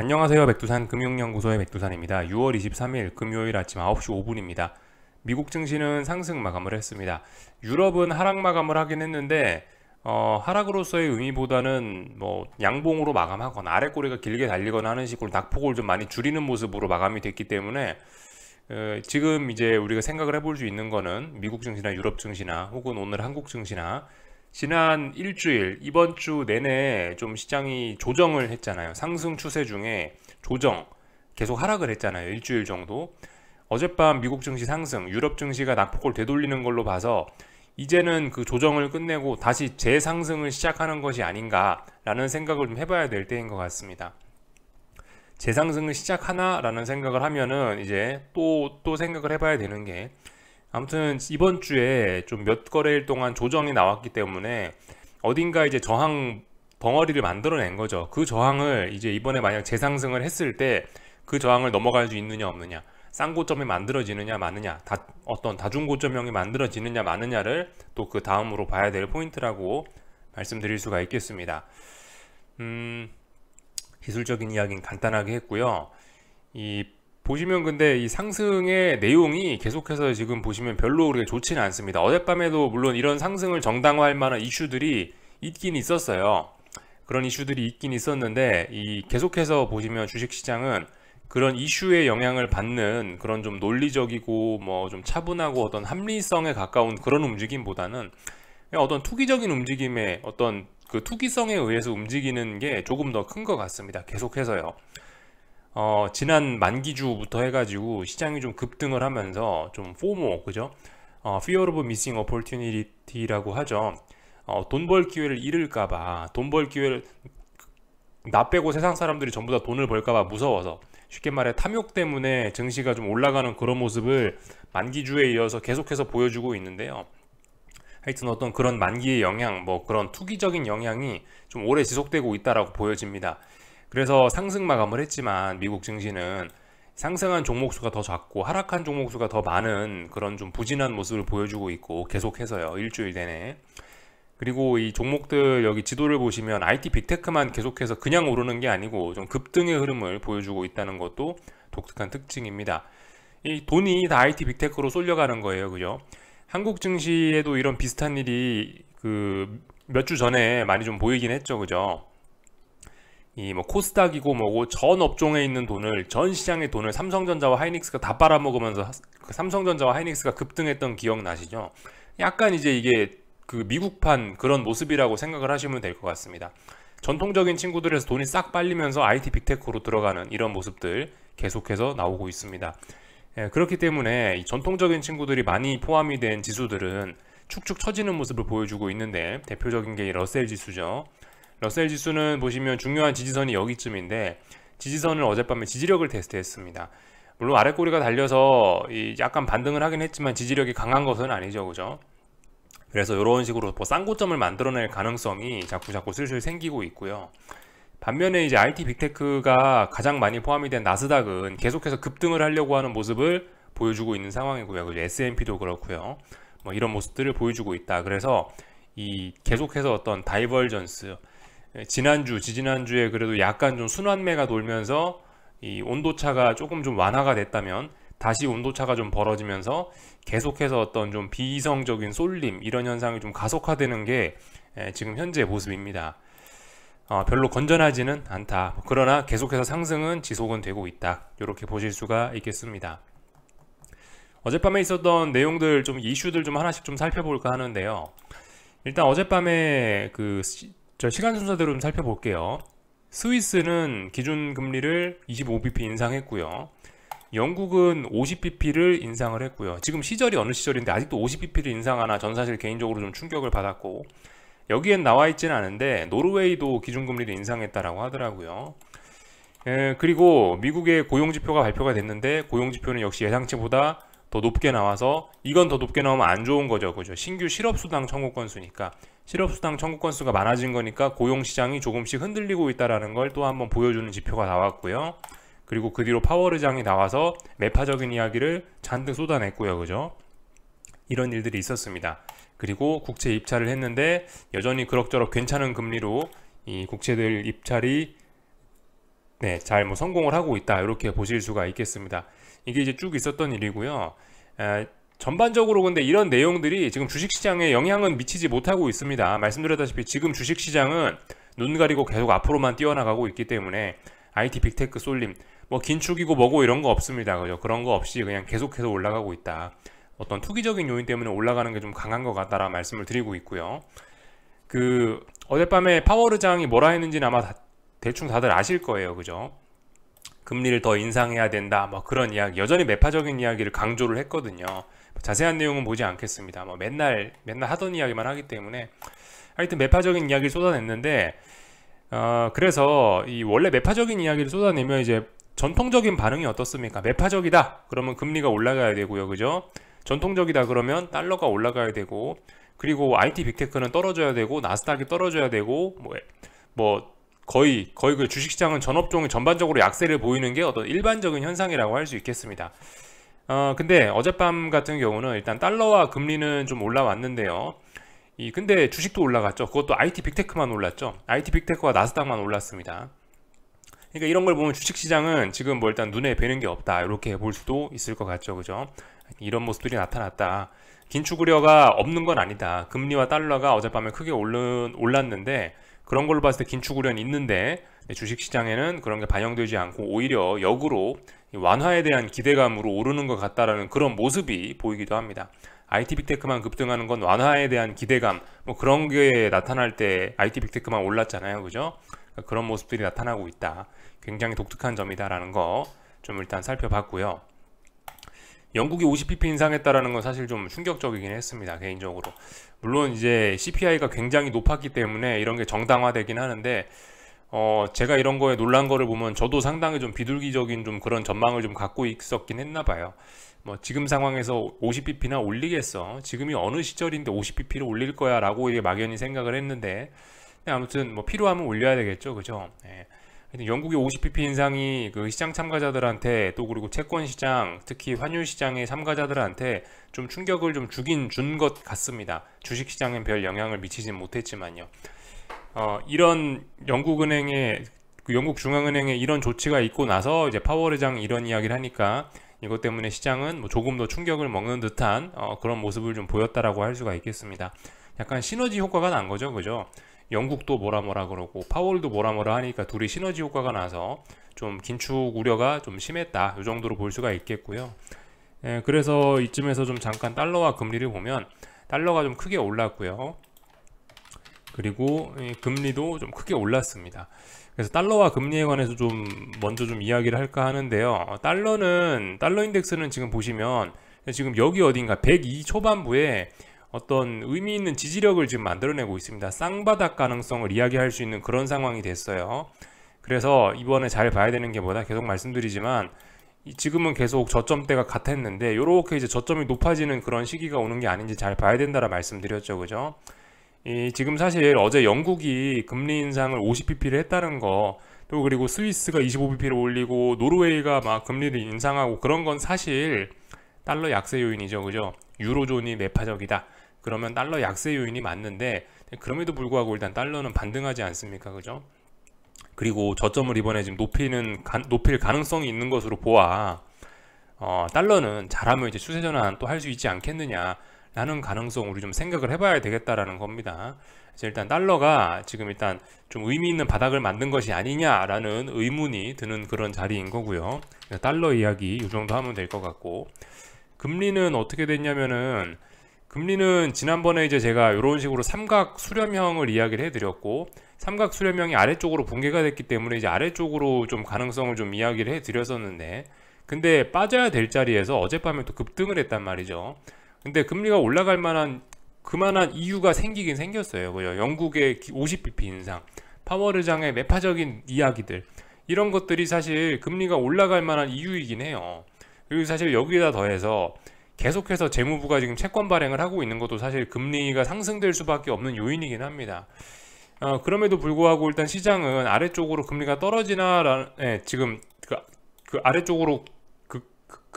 안녕하세요. 백두산 금융연구소의 백두산입니다. 6월 23일 금요일 아침 9시 5분입니다. 미국 증시는 상승 마감을 했습니다. 유럽은 하락 마감을 하긴 했는데 하락으로서의 의미보다는 뭐 양봉으로 마감하거나 아랫꼬리가 길게 달리거나 하는 식으로 낙폭을 좀 많이 줄이는 모습으로 마감이 됐기 때문에 지금 이제 우리가 생각을 해볼 수 있는 거는 미국 증시나 유럽 증시나 혹은 오늘 한국 증시나 지난 일주일, 이번 주 내내 좀 시장이 조정을 했잖아요. 상승 추세 중에 조정, 계속 하락을 했잖아요. 일주일 정도. 어젯밤 미국 증시 상승, 유럽 증시가 낙폭을 되돌리는 걸로 봐서 이제는 그 조정을 끝내고 다시 재상승을 시작하는 것이 아닌가라는 생각을 좀 해봐야 될 때인 것 같습니다. 재상승을 시작하나라는 생각을 하면은 이제 또 생각을 해봐야 되는 게 아무튼 이번 주에 좀 몇 거래일 동안 조정이 나왔기 때문에 어딘가 이제 저항 덩어리를 만들어낸 거죠. 그 저항을 이제 이번에 만약 재상승을 했을 때 그 저항을 넘어갈 수 있느냐 없느냐, 쌍고점이 만들어지느냐 마느냐, 어떤 다중고점형이 만들어지느냐 마느냐를 또 그 다음으로 봐야 될 포인트라고 말씀드릴 수가 있겠습니다. 기술적인 이야기는 간단하게 했고요. 보시면 근데 이 상승의 내용이 계속해서 지금 보시면 별로 그렇게 좋지는 않습니다. 어젯밤에도 물론 이런 상승을 정당화할 만한 이슈들이 있긴 있었어요. 그런 이슈들이 있긴 있었는데 계속해서 보시면 주식시장은 그런 이슈의 영향을 받는 그런 좀 논리적이고 뭐 좀 차분하고 어떤 합리성에 가까운 그런 움직임보다는 그냥 어떤 투기적인 움직임에 어떤 그 투기성에 의해서 움직이는 게 조금 더 큰 것 같습니다. 계속해서요. 지난 만기주부터 해가지고 시장이 좀 급등을 하면서 좀 포모, 그죠? Fear of Missing Opportunity라고 하죠. 돈 벌 기회를 잃을까봐, 돈 벌 기회를, 나 빼고 세상 사람들이 전부 다 돈을 벌까봐 무서워서, 쉽게 말해 탐욕 때문에 증시가 좀 올라가는 그런 모습을 만기주에 이어서 계속해서 보여주고 있는데요. 하여튼 어떤 그런 만기의 영향, 뭐 그런 투기적인 영향이 좀 오래 지속되고 있다라고 보여집니다. 그래서 상승 마감을 했지만 미국 증시는 상승한 종목 수가 더 작고 하락한 종목 수가 더 많은 그런 좀 부진한 모습을 보여주고 있고 계속해서요. 일주일 내내. 그리고 이 종목들 여기 지도를 보시면 IT 빅테크만 계속해서 그냥 오르는 게 아니고 좀 급등의 흐름을 보여주고 있다는 것도 독특한 특징입니다. 이 돈이 다 IT 빅테크로 쏠려가는 거예요. 그죠? 한국 증시에도 이런 비슷한 일이 그 몇 주 전에 많이 좀 보이긴 했죠. 그죠? 이 뭐 코스닥이고 뭐고 전 업종에 있는 돈을, 전 시장의 돈을 삼성전자와 하이닉스가 다 빨아먹으면서 그 삼성전자와 하이닉스가 급등했던 기억 나시죠? 약간 이제 이게 그 미국판 그런 모습이라고 생각을 하시면 될 것 같습니다. 전통적인 친구들에서 돈이 싹 빨리면서 IT 빅테크로 들어가는 이런 모습들 계속해서 나오고 있습니다. 그렇기 때문에 이 전통적인 친구들이 많이 포함이 된 지수들은 축축 처지는 모습을 보여주고 있는데 대표적인 게 이 러셀 지수죠. 러셀 지수는 보시면 중요한 지지선이 여기쯤인데 지지선을 어젯밤에 지지력을 테스트했습니다. 물론 아랫꼬리가 달려서 약간 반등을 하긴 했지만 지지력이 강한 것은 아니죠. 그죠? 그래서 이런 식으로 뭐 쌍고점을 만들어낼 가능성이 자꾸 슬슬 생기고 있고요. 반면에 이제 IT 빅테크가 가장 많이 포함이 된 나스닥은 계속해서 급등을 하려고 하는 모습을 보여주고 있는 상황이고요. 그죠? S&P도 그렇고요. 뭐 이런 모습들을 보여주고 있다. 그래서 계속해서 어떤 다이버전스, 지난주, 지지난주에 그래도 약간 좀 순환매가 돌면서 이 온도차가 조금 좀 완화가 됐다면 다시 온도차가 좀 벌어지면서 계속해서 어떤 좀 비이성적인 쏠림 이런 현상이 좀 가속화되는 게 지금 현재 모습입니다. 별로 건전하지는 않다. 그러나 계속해서 상승은 지속은 되고 있다. 이렇게 보실 수가 있겠습니다. 어젯밤에 있었던 내용들 좀 이슈들 좀 하나씩 좀 살펴볼까 하는데요. 일단 어젯밤에 시간 순서대로 좀 살펴볼게요. 스위스는 기준금리를 25bp 인상했고요. 영국은 50bp를 인상을 했고요. 지금 시절이 어느 시절인데 아직도 50bp를 인상하나 전 사실 개인적으로 좀 충격을 받았고, 여기엔 나와 있지는 않은데 노르웨이도 기준금리를 인상했다라고 하더라고요. 그리고 미국의 고용지표가 발표가 됐는데 고용지표는 역시 예상치보다 더 높게 나와서 이건 더 높게 나오면 안 좋은 거죠. 그죠? 신규 실업수당 청구 건수니까, 실업수당 청구 건수가 많아진 거니까 고용시장이 조금씩 흔들리고 있다는 걸 또 한번 보여주는 지표가 나왔고요. 그리고 그 뒤로 파월 의장이 나와서 매파적인 이야기를 잔뜩 쏟아냈고요. 그죠? 이런 일들이 있었습니다. 그리고 국채 입찰을 했는데 여전히 그럭저럭 괜찮은 금리로 이 국채들 입찰이 네, 잘 뭐 성공을 하고 있다 이렇게 보실 수가 있겠습니다. 이게 이제 쭉 있었던 일이고요. 전반적으로 근데 이런 내용들이 지금 주식시장에 영향은 미치지 못하고 있습니다. 말씀드렸다시피 지금 주식시장은 눈 가리고 계속 앞으로만 뛰어나가고 있기 때문에 IT 빅테크 쏠림 뭐 긴축이고 뭐고 이런 거 없습니다. 그죠? 그런 거 없이 그냥 계속해서 올라가고 있다. 어떤 투기적인 요인 때문에 올라가는 게 좀 강한 것 같다라는 말씀을 드리고 있고요. 어젯밤에 파월 의장이 뭐라 했는지는 아마 대충 다들 아실 거예요. 그죠? 금리를 더 인상해야 된다. 뭐 그런 이야기, 여전히 매파적인 이야기를 강조를 했거든요. 자세한 내용은 보지 않겠습니다. 뭐 맨날 하던 이야기만 하기 때문에 하여튼 매파적인 이야기를 쏟아냈는데 그래서 이 원래 매파적인 이야기를 쏟아내면 이제 전통적인 반응이 어떻습니까? 매파적이다. 그러면 금리가 올라가야 되고요. 그죠? 전통적이다 그러면 달러가 올라가야 되고 그리고 IT 빅테크는 떨어져야 되고 나스닥이 떨어져야 되고 뭐 거의 그 주식시장은 전업종이 전반적으로 약세를 보이는 게 어떤 일반적인 현상이라고 할 수 있겠습니다. 근데 어젯밤 같은 경우는 일단 달러와 금리는 좀 올라왔는데요. 근데 주식도 올라갔죠. 그것도 IT 빅테크만 올랐죠. IT 빅테크와 나스닥만 올랐습니다. 그러니까 이런 걸 보면 주식시장은 지금 뭐 일단 눈에 뵈는 게 없다 이렇게 볼 수도 있을 것 같죠. 그죠? 이런 모습들이 나타났다. 긴축 우려가 없는 건 아니다. 금리와 달러가 어젯밤에 크게 올랐는데 그런 걸로 봤을 때 긴축 우려는 있는데 주식시장에는 그런 게 반영되지 않고 오히려 역으로 완화에 대한 기대감으로 오르는 것 같다라는 그런 모습이 보이기도 합니다. IT 빅테크만 급등하는 건 완화에 대한 기대감 뭐 그런 게 나타날 때 IT 빅테크만 올랐잖아요. 그죠? 그런 모습들이 나타나고 있다. 굉장히 독특한 점이다라는 거 좀 일단 살펴봤고요. 영국이 50bp 인상했다라는 건 사실 좀 충격적이긴 했습니다. 개인적으로. 물론 이제 CPI가 굉장히 높았기 때문에 이런 게 정당화되긴 하는데 제가 이런 거에 놀란 거를 보면 저도 상당히 좀 비둘기적인 좀 그런 전망을 좀 갖고 있었긴 했나 봐요. 뭐 지금 상황에서 50bp나 올리겠어. 지금이 어느 시절인데 50bp를 올릴 거야 라고 이게 막연히 생각을 했는데 아무튼 뭐 필요하면 올려야 되겠죠. 그죠? 네. 영국의 50bp 인상이 그 시장 참가자들한테 또 그리고 채권 시장 특히 환율 시장의 참가자들한테 좀 충격을 좀 준 것 같습니다. 주식 시장엔 별 영향을 미치진 못했지만요. 이런 영국 중앙은행의 이런 조치가 있고 나서 이제 파월 의장이 이런 이야기를 하니까 이것 때문에 시장은 뭐 조금 더 충격을 먹는 듯한 그런 모습을 좀 보였다라고 할 수가 있겠습니다. 약간 시너지 효과가 난 거죠. 그죠? 영국도 뭐라 그러고 파월도 뭐라 하니까 둘이 시너지 효과가 나서 좀 긴축 우려가 좀 심했다 이 정도로 볼 수가 있겠고요. 그래서 이쯤에서 좀 잠깐 달러와 금리를 보면 달러가 좀 크게 올랐고요. 그리고 금리도 좀 크게 올랐습니다. 그래서 달러와 금리에 관해서 좀 먼저 좀 이야기를 할까 하는데요. 달러 인덱스는 지금 보시면 지금 여기 어딘가 102 초반부에 어떤 의미 있는 지지력을 지금 만들어내고 있습니다. 쌍바닥 가능성을 이야기할 수 있는 그런 상황이 됐어요. 그래서 이번에 잘 봐야 되는 게 뭐다 계속 말씀드리지만 지금은 계속 저점대가 같았는데 이렇게 이제 저점이 높아지는 그런 시기가 오는 게 아닌지 잘 봐야 된다라 말씀드렸죠. 그죠? 지금 사실 어제 영국이 금리 인상을 50bp를 했다는 거 또 그리고 스위스가 25bp를 올리고 노르웨이가 막 금리를 인상하고 그런 건 사실 달러 약세 요인이죠. 그죠? 유로존이 매파적이다. 그러면 달러 약세 요인이 맞는데 그럼에도 불구하고 일단 달러는 반등하지 않습니까? 그죠? 그리고 저점을 이번에 지금 높일 가능성이 있는 것으로 보아 달러는 잘하면 이제 추세 전환 또 할 수 있지 않겠느냐 라는 가능성 우리 좀 생각을 해봐야 되겠다라는 겁니다. 그래서 일단 달러가 지금 일단 좀 의미 있는 바닥을 만든 것이 아니냐라는 의문이 드는 그런 자리인 거고요. 달러 이야기 이 정도 하면 될 것 같고 금리는 어떻게 됐냐면은 금리는 지난번에 이제 제가 이런 식으로 삼각 수렴형을 이야기를 해드렸고 삼각 수렴형이 아래쪽으로 붕괴가 됐기 때문에 이제 아래쪽으로 좀 가능성을 좀 이야기를 해드렸었는데 근데 빠져야 될 자리에서 어젯밤에 또 급등을 했단 말이죠. 근데 금리가 올라갈 만한 그만한 이유가 생기긴 생겼어요. 영국의 50bp 인상, 파월 의장의 매파적인 이야기들 이런 것들이 사실 금리가 올라갈 만한 이유이긴 해요. 그리고 사실 여기다 더해서 계속해서 재무부가 지금 채권 발행을 하고 있는 것도 사실 금리가 상승될 수밖에 없는 요인이긴 합니다. 그럼에도 불구하고 일단 시장은 아래쪽으로 금리가 떨어지나 지금 그 아래쪽으로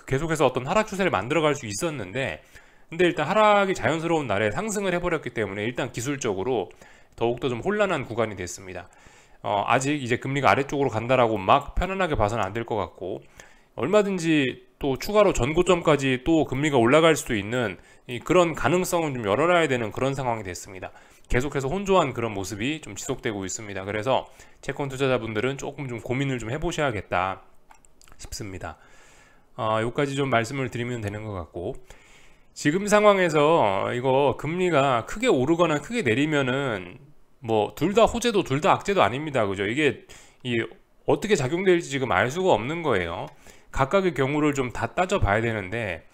계속해서 어떤 하락 추세를 만들어갈 수 있었는데 근데 일단 하락이 자연스러운 날에 상승을 해버렸기 때문에 일단 기술적으로 더욱더 좀 혼란한 구간이 됐습니다. 아직 이제 금리가 아래쪽으로 간다라고 막 편안하게 봐서는 안 될 것 같고, 얼마든지 또 추가로 전고점까지 또 금리가 올라갈 수도 있는 그런 가능성은 좀 열어놔야 되는 그런 상황이 됐습니다. 계속해서 혼조한 그런 모습이 좀 지속되고 있습니다. 그래서 채권 투자자분들은 조금 좀 고민을 좀 해보셔야겠다 싶습니다. 여기까지 좀 말씀을 드리면 되는 것 같고, 지금 상황에서 이거 금리가 크게 오르거나 크게 내리면은 뭐 둘 다 호재도 둘 다 악재도 아닙니다. 그죠? 이게 어떻게 작용될지 지금 알 수가 없는 거예요. 각각의 경우를 좀 다 따져봐야 되는데,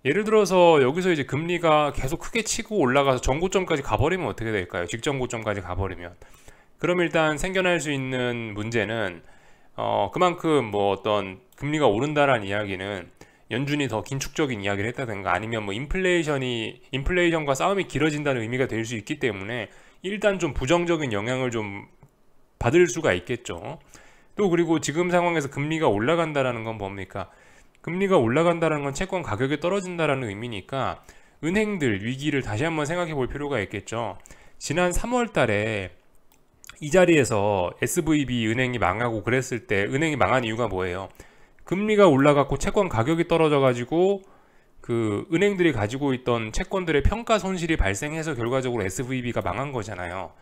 예를 들어서 여기서 이제 금리가 계속 크게 치고 올라가서 전고점까지 가버리면 어떻게 될까요? 직전 고점까지 가버리면. 그럼 일단 생겨날 수 있는 문제는 그만큼 뭐 어떤 금리가 오른다라는 이야기는 연준이 더 긴축적인 이야기를 했다든가 아니면 뭐 인플레이션과 싸움이 길어진다는 의미가 될 수 있기 때문에 일단 좀 부정적인 영향을 좀 받을 수가 있겠죠. 또 그리고 지금 상황에서 금리가 올라간다라는 건 뭡니까? 금리가 올라간다는 건 채권 가격이 떨어진다라는 의미니까 은행들 위기를 다시 한번 생각해 볼 필요가 있겠죠. 지난 3월 달에 이 자리에서 SVB 은행이 망하고 그랬을 때 은행이 망한 이유가 뭐예요? 금리가 올라갔고 채권 가격이 떨어져 가지고 그 은행들이 가지고 있던 채권들의 평가 손실이 발생해서 결과적으로 SVB가 망한 거잖아요.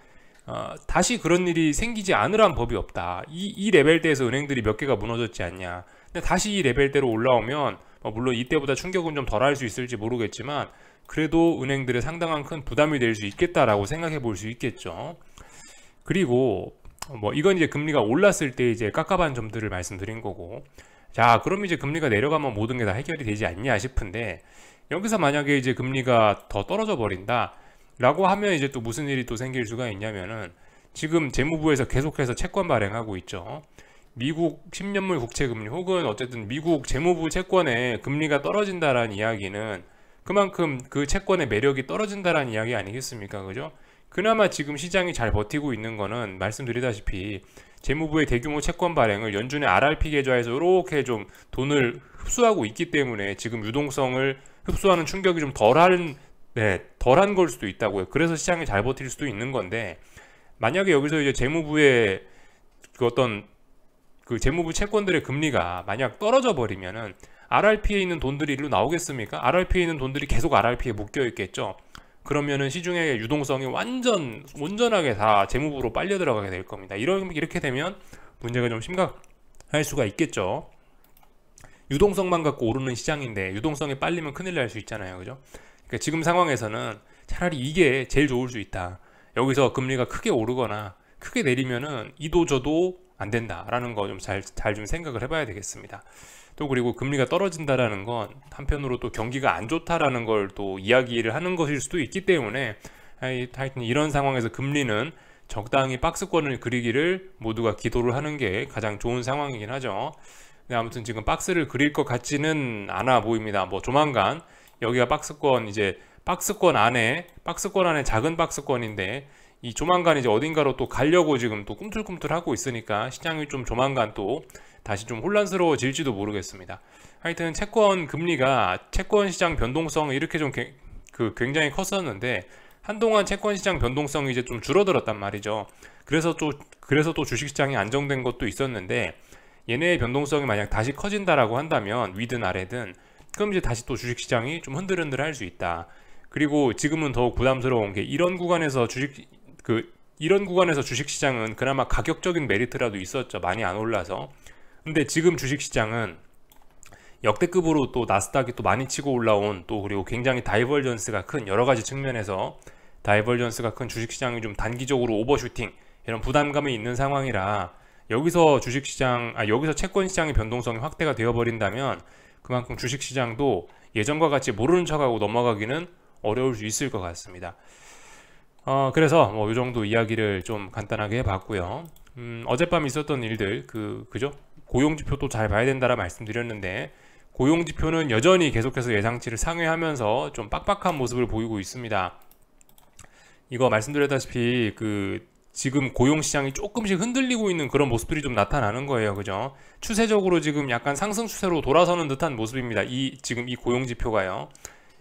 다시 그런 일이 생기지 않으란 법이 없다. 이 레벨대에서 은행들이 몇 개가 무너졌지 않냐. 근데 다시 이 레벨대로 올라오면 물론 이때보다 충격은 좀 덜할 수 있을지 모르겠지만 그래도 은행들의 상당한 큰 부담이 될 수 있겠다라고 생각해 볼 수 있겠죠. 그리고 이건 이제 금리가 올랐을 때 이제 깝깝한 점들을 말씀드린 거고, 자 그럼 이제 금리가 내려가면 모든 게 다 해결이 되지 않냐 싶은데, 여기서 만약에 이제 금리가 더 떨어져 버린다 라고 하면 이제 또 무슨 일이 또 생길 수가 있냐면은, 지금 재무부에서 계속해서 채권 발행하고 있죠. 미국 10년물 국채금리 혹은 어쨌든 미국 재무부 채권의 금리가 떨어진다라는 이야기는 그만큼 그 채권의 매력이 떨어진다라는 이야기 아니겠습니까? 그죠? 그나마 지금 시장이 잘 버티고 있는 거는 말씀드리다시피 재무부의 대규모 채권 발행을 연준의 RRP 계좌에서 이렇게 좀 돈을 흡수하고 있기 때문에 지금 유동성을 흡수하는 충격이 좀 덜한 걸 수도 있다고요. 그래서 시장이 잘 버틸 수도 있는 건데, 만약에 여기서 이제 재무부의 그 재무부 채권들의 금리가 만약 떨어져 버리면은 RRP에 있는 돈들이 일로 나오겠습니까? RRP에 있는 돈들이 계속 RRP에 묶여 있겠죠. 그러면은 시중의 유동성이 온전하게 다 재무부로 빨려 들어가게 될 겁니다. 이렇게 되면 문제가 좀 심각할 수가 있겠죠. 유동성만 갖고 오르는 시장인데 유동성이 빨리면 큰일 날 수 있잖아요. 그죠? 그러니까 지금 상황에서는 차라리 이게 제일 좋을 수 있다. 여기서 금리가 크게 오르거나 크게 내리면은 이도 저도 안 된다라는 거 좀 잘 좀 생각을 해봐야 되겠습니다. 또 그리고 금리가 떨어진다라는 건 한편으로 또 경기가 안 좋다라는 걸 또 이야기를 하는 것일 수도 있기 때문에 하여튼 이런 상황에서 금리는 적당히 박스권을 그리기를 모두가 기도를 하는 게 가장 좋은 상황이긴 하죠. 근데 아무튼 지금 박스를 그릴 것 같지는 않아 보입니다. 조만간 여기가 박스권 안에 작은 박스권인데 이 조만간 이제 어딘가로 또 가려고 지금 또 꿈틀꿈틀하고 있으니까 시장이 좀 조만간 또 다시 좀 혼란스러워질지도 모르겠습니다. 하여튼 채권 금리가 채권 시장 변동성이 이렇게 좀 굉장히 컸었는데 한동안 채권 시장 변동성이 이제 좀 줄어들었단 말이죠. 그래서 또 주식 시장이 안정된 것도 있었는데, 얘네의 변동성이 만약 다시 커진다라고 한다면 위든 아래든 그럼 이제 다시 또 주식 시장이 좀 흔들흔들할 수 있다. 그리고 지금은 더욱 부담스러운 게 이런 구간에서 주식 시장은 그나마 가격적인 메리트라도 있었죠. 많이 안 올라서. 근데 지금 주식 시장은 역대급으로 또 나스닥이 또 많이 치고 올라온, 또 그리고 굉장히 다이버전스가 큰, 여러 가지 측면에서 다이버전스가 큰 주식 시장이 좀 단기적으로 오버슈팅 이런 부담감이 있는 상황이라, 여기서 여기서 채권 시장의 변동성이 확대가 되어 버린다면 그만큼 주식 시장도 예전과 같이 모르는 척하고 넘어가기는 어려울 수 있을 것 같습니다. 그래서 이 정도 이야기를 좀 간단하게 해봤고요. 어젯밤 있었던 일들, 그죠? 고용지표도 잘 봐야 된다라 말씀드렸는데, 고용지표는 여전히 계속해서 예상치를 상회하면서 좀 빡빡한 모습을 보이고 있습니다. 이거 말씀드렸다시피 지금 고용시장이 조금씩 흔들리고 있는 그런 모습들이 좀 나타나는 거예요. 그죠? 추세적으로 지금 약간 상승 추세로 돌아서는 듯한 모습입니다. 지금 이 고용지표가요.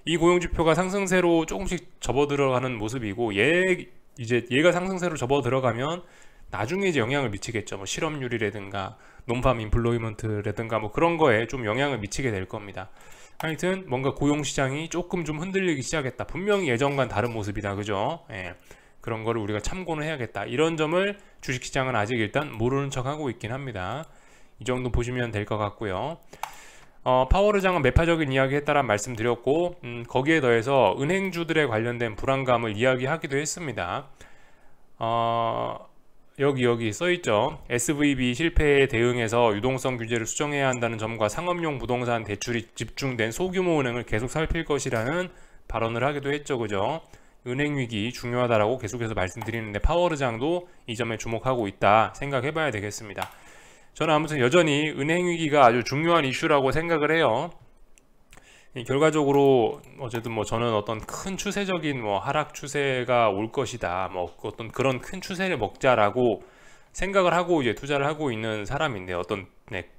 이 고용지표가 상승세로 조금씩 접어들어가는 모습이고, 얘가 상승세로 접어들어가면 나중에 이제 영향을 미치겠죠. 뭐 실업률이라든가 논팜 인플로이먼트라든가 뭐 그런 거에 좀 영향을 미치게 될 겁니다. 하여튼 뭔가 고용시장이 조금 좀 흔들리기 시작했다. 분명히 예전과는 다른 모습이다. 그죠? 예. 그런 거를 우리가 참고는 해야겠다. 이런 점을 주식시장은 아직 일단 모르는 척 하고 있긴 합니다. 이 정도 보시면 될 것 같고요. 파월의장은 매파적인 이야기 했다란 말씀 드렸고, 거기에 더해서 은행주들에 관련된 불안감을 이야기하기도 했습니다. 여기 써있죠. SVB 실패에 대응해서 유동성 규제를 수정해야 한다는 점과 상업용 부동산 대출이 집중된 소규모 은행을 계속 살필 것이라는 발언을 하기도 했죠. 그죠? 은행위기 중요하다라고 계속해서 말씀드리는데 파월의장도 이 점에 주목하고 있다 생각해 봐야 되겠습니다. 저는 아무튼 여전히 은행위기가 아주 중요한 이슈라고 생각을 해요. 결과적으로 어쨌든 뭐 저는 어떤 큰 추세적인 뭐 하락 추세가 올 것이다, 뭐 어떤 그런 큰 추세를 먹자라고 생각을 하고 이제 투자를 하고 있는 사람인데, 어떤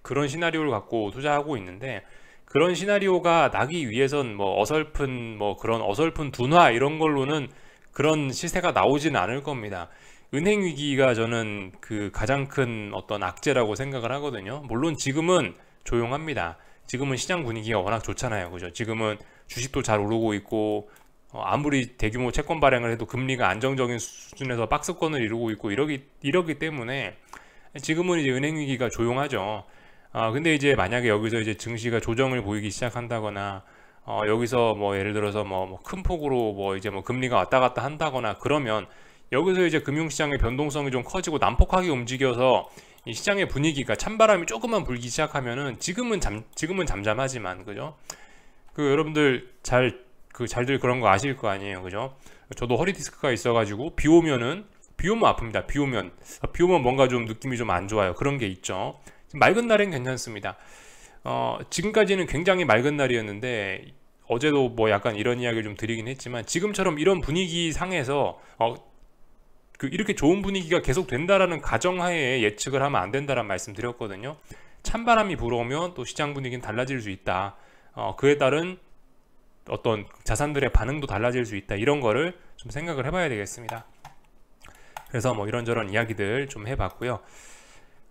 그런 시나리오를 갖고 투자하고 있는데, 그런 시나리오가 나기 위해선 뭐 어설픈 뭐 그런 어설픈 둔화 이런 걸로는 그런 시세가 나오지는 않을 겁니다. 은행 위기가 저는 그 가장 큰 어떤 악재라고 생각을 하거든요. 물론 지금은 조용합니다. 지금은 시장 분위기가 워낙 좋잖아요. 그죠? 지금은 주식도 잘 오르고 있고, 아무리 대규모 채권 발행을 해도 금리가 안정적인 수준에서 박스권을 이루고 있고 이러기 때문에 지금은 이제 은행 위기가 조용하죠. 근데 이제 만약에 여기서 이제 증시가 조정을 보이기 시작한다거나, 여기서 뭐 예를 들어서 뭐 큰 폭으로 뭐 이제 뭐 금리가 왔다 갔다 한다거나 그러면 여기서 이제 금융시장의 변동성이 좀 커지고 난폭하게 움직여서 이 시장의 분위기가 찬바람이 조금만 불기 시작하면은 지금은 잠잠하지만, 그죠? 여러분들 잘들 그런 거 아실 거 아니에요, 그죠? 저도 허리 디스크가 있어가지고 비 오면 아픕니다. 비 오면 뭔가 좀 느낌이 좀 안 좋아요. 그런 게 있죠. 맑은 날엔 괜찮습니다. 지금까지는 굉장히 맑은 날이었는데, 어제도 뭐 약간 이런 이야기를 좀 드리긴 했지만, 지금처럼 이런 분위기 상에서 이렇게 좋은 분위기가 계속 된다라는 가정하에 예측을 하면 안 된다라는 말씀 드렸거든요. 찬바람이 불어오면 또 시장 분위기는 달라질 수 있다. 그에 따른 어떤 자산들의 반응도 달라질 수 있다. 이런 거를 좀 생각을 해봐야 되겠습니다. 그래서 뭐 이런저런 이야기들 좀 해봤고요.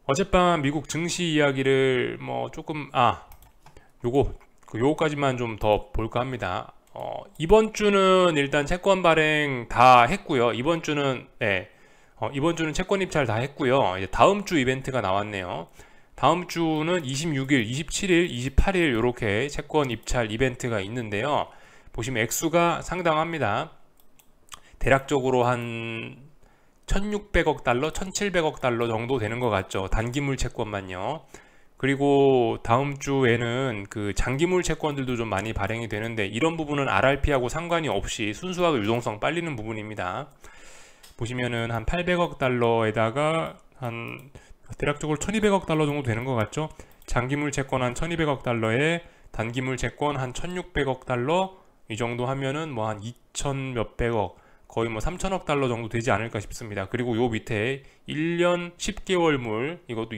어젯밤 미국 증시 이야기를 뭐 조금 요거까지만 좀 더 볼까 합니다. 이번 주는 일단 채권 발행 다 했고요. 이번 주는 채권 입찰 다 했고요. 이제 다음 주 이벤트가 나왔네요. 다음 주는 26일, 27일, 28일 이렇게 채권 입찰 이벤트가 있는데요. 보시면 액수가 상당합니다. 대략적으로 한 1600억 달러, 1700억 달러 정도 되는 것 같죠. 단기물 채권만요. 그리고 다음 주에는 그 장기물 채권들도 좀 많이 발행이 되는데, 이런 부분은 RRP하고 상관이 없이 순수하게 유동성 빨리는 부분입니다. 보시면은 한 800억 달러에다가 한 대략적으로 1200억 달러 정도 되는 것 같죠. 장기물 채권 한 1200억 달러에 단기물 채권 한 1600억 달러, 이 정도 하면은 뭐 한 2000 몇백억, 거의 뭐 3000억 달러 정도 되지 않을까 싶습니다. 그리고 요 밑에 1년 10개월물, 이것도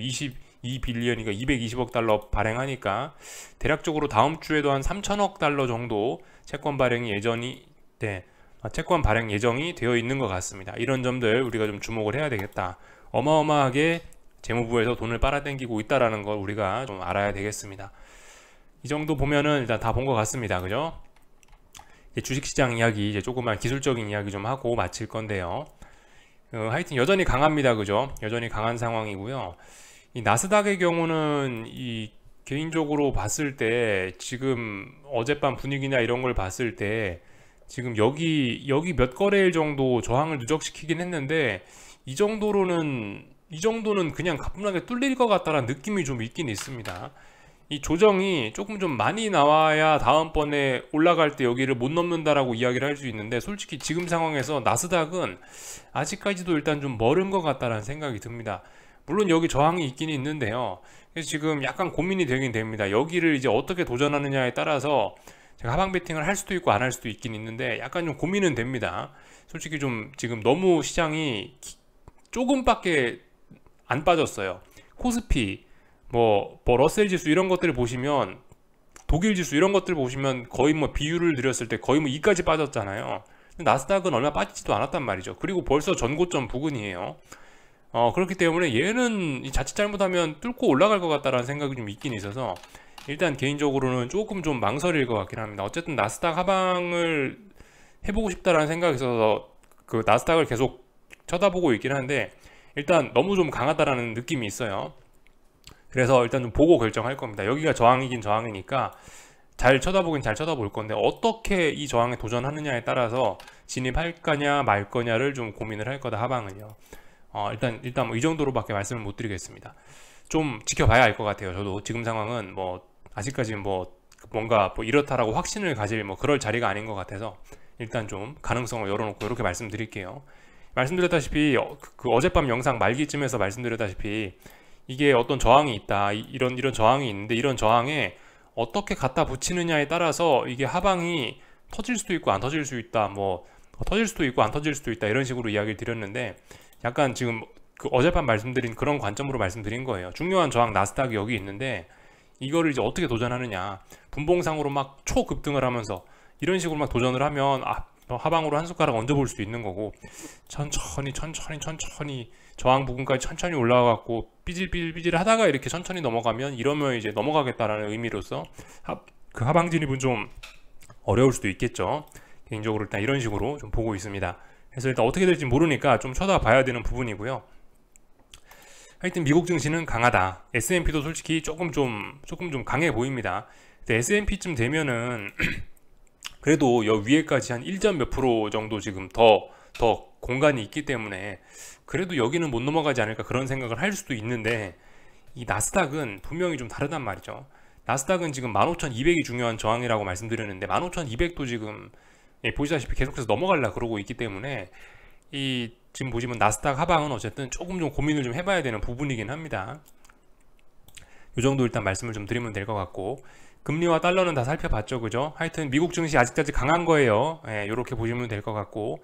2빌리언이니까 220억 달러 발행하니까 대략적으로 다음 주에도 한 3천억 달러 정도 채권 발행 예정이 되어 있는 것 같습니다. 이런 점들 우리가 좀 주목을 해야 되겠다. 어마어마하게 재무부에서 돈을 빨아당기고 있다라는 걸 우리가 좀 알아야 되겠습니다. 이 정도 보면은 일단 다 본 것 같습니다. 그죠? 이제 주식시장 이야기, 이제 조그만 기술적인 이야기 좀 하고 마칠 건데요. 하여튼 여전히 강합니다. 그죠? 여전히 강한 상황이고요. 이 나스닥의 경우는 개인적으로 봤을 때 지금 어젯밤 분위기나 이런 걸 봤을 때 지금 여기 몇 거래일 정도 저항을 누적시키긴 했는데, 이 정도는 그냥 가뿐하게 뚫릴 것 같다는 느낌이 좀 있긴 있습니다. 이 조정이 조금 좀 많이 나와야 다음번에 올라갈 때 여기를 못 넘는다라고 이야기를 할 수 있는데, 솔직히 지금 상황에서 나스닥은 아직까지도 일단 좀 멀은 것 같다는 생각이 듭니다. 물론 여기 저항이 있긴 있는데요. 그래서 지금 약간 고민이 되긴 됩니다. 여기를 이제 어떻게 도전하느냐에 따라서 제가 하방 베팅을 할 수도 있고 안 할 수도 있긴 있는데, 약간 좀 고민은 됩니다. 솔직히 좀 지금 너무 시장이 조금밖에 안 빠졌어요. 코스피, 뭐 러셀 지수 이런 것들을 보시면, 독일 지수 이런 것들 보시면 거의 뭐 비율을 들였을 때 거의 뭐 2까지 빠졌잖아요. 나스닥은 얼마 빠지지도 않았단 말이죠. 그리고 벌써 전고점 부근이에요. 그렇기 때문에 얘는 자칫 잘못하면 뚫고 올라갈 것 같다라는 생각이 좀 있긴 있어서 일단 개인적으로는 조금 좀 망설일 것 같긴 합니다. 어쨌든 나스닥 하방을 해보고 싶다라는 생각이 있어서 그 나스닥을 계속 쳐다보고 있긴 한데 일단 너무 좀 강하다라는 느낌이 있어요. 그래서 일단 좀 보고 결정할 겁니다. 여기가 저항이긴 저항이니까 잘 쳐다보긴 잘 쳐다볼 건데 어떻게 이 저항에 도전하느냐에 따라서 진입할 거냐 말 거냐를 좀 고민을 할 거다 하방은요. 일단 뭐 이 정도로밖에 말씀을 못 드리겠습니다. 좀 지켜봐야 알 것 같아요. 저도 지금 상황은 뭐 아직까지 뭐 뭔가 뭐 이렇다라고 확신을 가질 뭐 그럴 자리가 아닌 것 같아서 일단 좀 가능성을 열어놓고 이렇게 말씀드릴게요. 말씀드렸다시피 그 어젯밤 영상 말기쯤에서 말씀드렸다시피 이게 어떤 저항이 있다, 이런 저항이 있는데 이런 저항에 어떻게 갖다 붙이느냐에 따라서 이게 하방이 터질 수도 있고 안 터질 수 있다, 뭐 터질 수도 있고 안 터질 수도 있다 이런 식으로 이야기를 드렸는데 약간 지금 그 어젯밤 말씀드린 그런 관점으로 말씀드린 거예요. 중요한 저항 나스닥이 여기 있는데 이거를 이제 어떻게 도전하느냐, 분봉상으로 막 초급등을 하면서 이런 식으로 막 도전을 하면 하방으로 한 숟가락 얹어볼 수도 있는 거고 천천히 저항 부근까지 천천히 올라가갖고 삐질삐질 하다가 이렇게 천천히 넘어가면 이러면 이제 넘어가겠다라는 의미로서 그 하방 진입은 좀 어려울 수도 있겠죠. 개인적으로 일단 이런 식으로 좀 보고 있습니다. 그래서 일단 어떻게 될지 모르니까 좀 쳐다봐야 되는 부분이고요. 하여튼 미국 증시는 강하다. S&P도 솔직히 조금 좀 강해 보입니다. S&P쯤 되면은 그래도 여 위에까지 한 1점 몇 프로 정도 지금 더 공간이 있기 때문에 그래도 여기는 못 넘어가지 않을까 그런 생각을 할 수도 있는데 이 나스닥은 분명히 좀 다르단 말이죠. 나스닥은 지금 15,200이 중요한 저항이라고 말씀드렸는데 15,200도 지금 보시다시피 계속해서 넘어가려고 그러고 있기 때문에 이 지금 보시면 나스닥 하방은 어쨌든 조금 좀 고민을 좀 해봐야 되는 부분이긴 합니다. 이 정도 일단 말씀을 좀 드리면 될 것 같고 금리와 달러는 다 살펴봤죠, 그죠? 하여튼 미국 증시 아직까지 강한 거예요. 이렇게 보시면 될 것 같고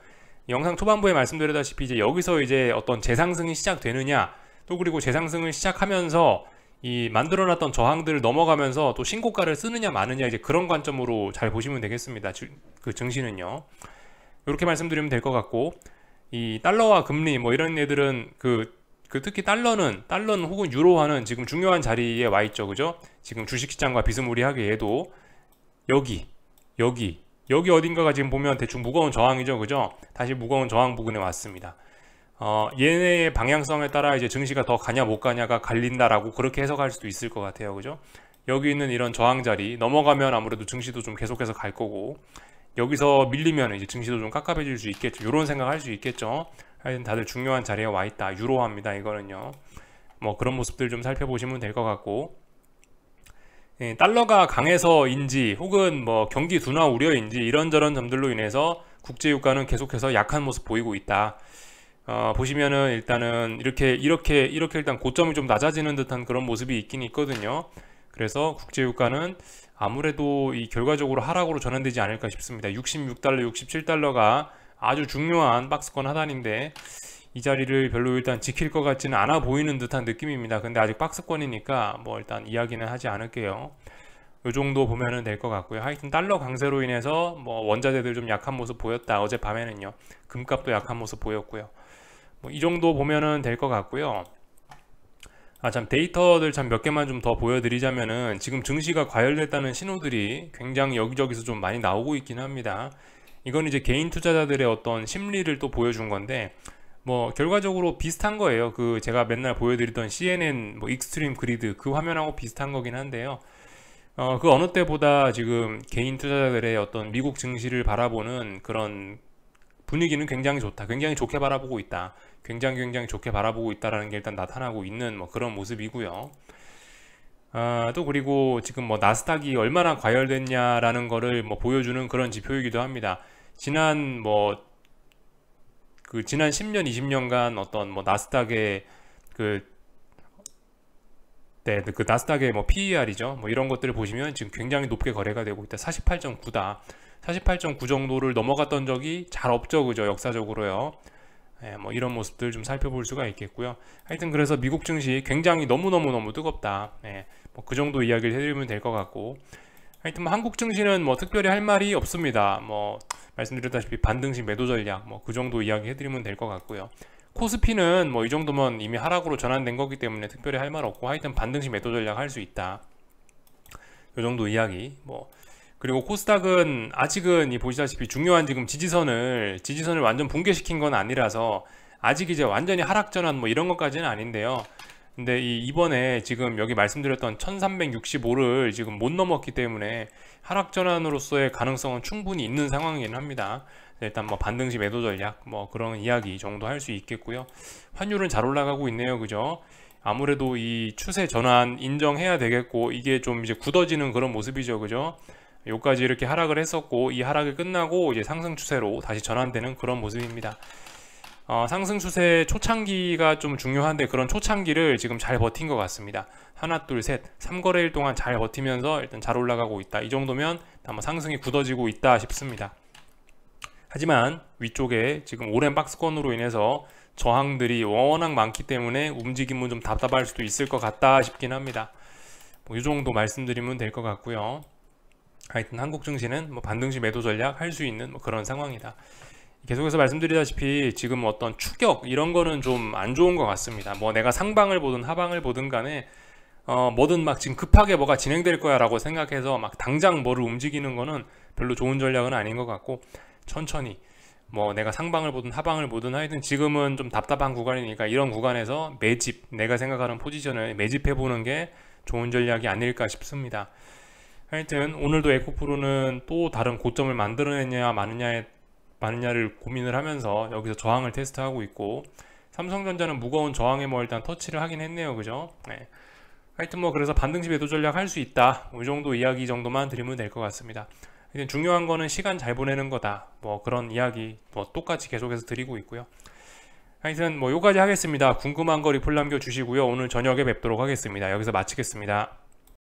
영상 초반부에 말씀드렸다시피 이제 여기서 이제 어떤 재상승이 시작되느냐 또 그리고 재상승을 시작하면서 이 만들어놨던 저항들을 넘어가면서 또 신고가를 쓰느냐 마느냐 이제 그런 관점으로 잘 보시면 되겠습니다. 그 증시는요. 이렇게 말씀드리면 될 것 같고 이 달러와 금리 뭐 이런 애들은 특히 달러는 혹은 유로화는 지금 중요한 자리에 와 있죠, 그죠? 지금 주식시장과 비스무리하게 얘도 여기 어딘가가 지금 보면 대충 무거운 저항이죠, 그죠? 다시 무거운 저항 부근에 왔습니다. 얘네의 방향성에 따라 이제 증시가 더 가냐 못 가냐가 갈린다라고 그렇게 해석할 수도 있을 것 같아요, 그죠? 여기 있는 이런 저항 자리 넘어가면 아무래도 증시도 좀 계속해서 갈 거고 여기서 밀리면 이제 증시도 좀 깝깝해질 수 있겠죠. 이런 생각할 수 있겠죠. 하여튼 다들 중요한 자리에 와 있다. 유로화입니다. 이거는요. 뭐 그런 모습들 좀 살펴보시면 될 것 같고 달러가 강해서인지 혹은 뭐 경기 둔화 우려인지 이런저런 점들로 인해서 국제유가는 계속해서 약한 모습 보이고 있다. 보시면은 일단은 이렇게 일단 고점이 좀 낮아지는 듯한 그런 모습이 있긴 있거든요. 그래서 국제유가는 아무래도 이 결과적으로 하락으로 전환되지 않을까 싶습니다. 66달러, 67달러가 아주 중요한 박스권 하단인데 이 자리를 별로 일단 지킬 것 같지는 않아 보이는 듯한 느낌입니다. 근데 아직 박스권이니까 뭐 일단 이야기는 하지 않을게요. 이 정도 보면은 될 것 같고요. 하여튼 달러 강세로 인해서 뭐 원자재들 좀 약한 모습 보였다. 어젯밤에는요. 금값도 약한 모습 보였고요. 뭐 이 정도 보면은 될 것 같고요. 참 데이터들 참 몇 개만 좀 더 보여드리자면은 지금 증시가 과열됐다는 신호들이 굉장히 여기저기서 좀 많이 나오고 있긴 합니다. 이건 이제 개인 투자자들의 어떤 심리를 또 보여준 건데 뭐 결과적으로 비슷한 거예요. 그 제가 맨날 보여드리던 CNN 뭐 익스트림 그리드 그 화면하고 비슷한 거긴 한데요. 그 어느 때보다 지금 개인 투자자들의 어떤 미국 증시를 바라보는 그런 분위기는 굉장히 좋다. 굉장히 좋게 바라보고 있다. 굉장히 좋게 바라보고 있다라는 게 일단 나타나고 있는 뭐 그런 모습이고요. 또 그리고 지금 뭐 나스닥이 얼마나 과열됐냐라는 거를 뭐 보여주는 그런 지표이기도 합니다. 지난 10년, 20년간 어떤 뭐 나스닥의 그 나스닥의 뭐 PER이죠. 뭐 이런 것들을 보시면 지금 굉장히 높게 거래가 되고 있다. 48.9다. 48.9 정도를 넘어갔던 적이 잘 없죠, 그죠? 역사적으로요. 뭐 이런 모습들 좀 살펴볼 수가 있겠고요. 하여튼 그래서 미국 증시 굉장히 너무 뜨겁다. 뭐 그 정도 이야기를 해드리면 될 것 같고, 하여튼 뭐 한국 증시는 뭐 특별히 할 말이 없습니다. 뭐 말씀드렸다시피 반등식 매도 전략 뭐 그 정도 이야기 해드리면 될 것 같고요. 코스피는 뭐 이 정도면 이미 하락으로 전환된 거기 때문에 특별히 할 말 없고, 하여튼 반등식 매도 전략 할 수 있다. 요 정도 이야기. 뭐 그리고 코스닥은 아직은 이 보시다시피 중요한 지금 지지선을 완전 붕괴시킨 건 아니라서 아직 이제 완전히 하락 전환 뭐 이런 것까지는 아닌데요. 근데 이번에 지금 여기 말씀드렸던 1365를 지금 못 넘었기 때문에 하락 전환으로서의 가능성은 충분히 있는 상황이긴 합니다. 일단 뭐 반등식 매도 전략 뭐 그런 이야기 정도 할 수 있겠고요. 환율은 잘 올라가고 있네요. 그죠? 아무래도 이 추세 전환 인정해야 되겠고, 이게 좀 이제 굳어지는 그런 모습이죠. 그죠? 여기까지 이렇게 하락을 했었고, 이 하락이 끝나고 이제 상승 추세로 다시 전환되는 그런 모습입니다. 상승 추세 초창기가 좀 중요한데, 그런 초창기를 지금 잘 버틴 것 같습니다. 하나 둘 셋 3거래일 동안 잘 버티면서 일단 잘 올라가고 있다. 이 정도면 아마 상승이 굳어지고 있다 싶습니다. 하지만 위쪽에 지금 오랜 박스권으로 인해서 저항들이 워낙 많기 때문에 움직임은 좀 답답할 수도 있을 것 같다 싶긴 합니다. 뭐 이 정도 말씀드리면 될 것 같고요. 하여튼 한국 증시는 뭐 반등식 매도 전략 할 수 있는 뭐 그런 상황이다. 계속해서 말씀드리다시피 지금 어떤 추격 이런 거는 좀 안 좋은 것 같습니다. 뭐 내가 상방을 보든 하방을 보든 간에 뭐든 막 지금 급하게 뭐가 진행될 거야 라고 생각해서 막 당장 뭐를 움직이는 거는 별로 좋은 전략은 아닌 것 같고, 천천히 뭐 내가 상방을 보든 하방을 보든 하여튼 지금은 좀 답답한 구간이니까 이런 구간에서 매집, 내가 생각하는 포지션을 매집해 보는 게 좋은 전략이 아닐까 싶습니다. 하여튼 오늘도 에코프로는 또 다른 고점을 만들어내냐 마느냐를 고민을 하면서 여기서 저항을 테스트하고 있고, 삼성전자는 무거운 저항에 뭐 일단 터치를 하긴 했네요. 그죠? 네. 하여튼 뭐 그래서 반등식 매도 전략 할 수 있다. 이 정도 이야기 정도만 드리면 될 것 같습니다. 중요한 거는 시간 잘 보내는 거다. 뭐 그런 이야기 뭐 똑같이 계속해서 드리고 있고요. 하여튼 뭐 요까지 하겠습니다. 궁금한 거 리플 남겨주시고요. 오늘 저녁에 뵙도록 하겠습니다. 여기서 마치겠습니다.